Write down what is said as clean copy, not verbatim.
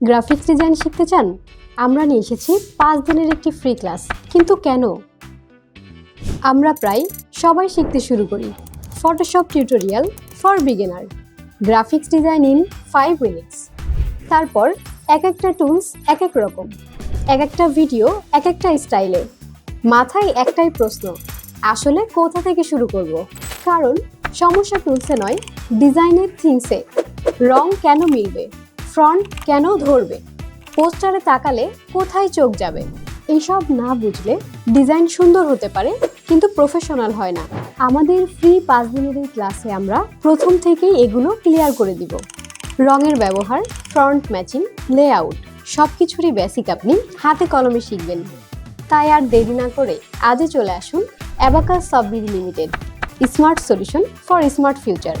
Graphics design শিখতে চান? আমরা নিয়ে এসেছি 5 দিনের একটি ফ্রি ক্লাস। কিন্তু কেন? আমরা প্রায় সবাই শিখতে শুরু করি Photoshop tutorial for beginner, graphics design in 5 minutes. তারপর এক একটা টুলস এক এক রকম, এক একটা ভিডিও এক একটা স্টাইলে। মাথায় একটাই প্রশ্ন, আসলে কোথা থেকে শুরু করব? কারণ সমস্যা টুলসে নয়, ডিজাইনের থিংসে। রং কেন মিলবে, ফ্রন্ট কেন ধরবে, পোস্টারে তাকালে কোথায় চোখ যাবে, এইসব না বুঝলে ডিজাইন সুন্দর হতে পারে কিন্তু প্রফেশনাল হয় না। আমাদের ফ্রি 5 দিনের এই ক্লাসে আমরা প্রথম থেকেই এগুলো ক্লিয়ার করে দিব। রঙের ব্যবহার, ফ্রন্ট ম্যাচিং, লেআউট সব কিছুরই বেসিক আপনি হাতে কলমে শিখবেন। তাই আর দেরি না করে আজই চলে আসুন abacus software limited, smart solution for smart future.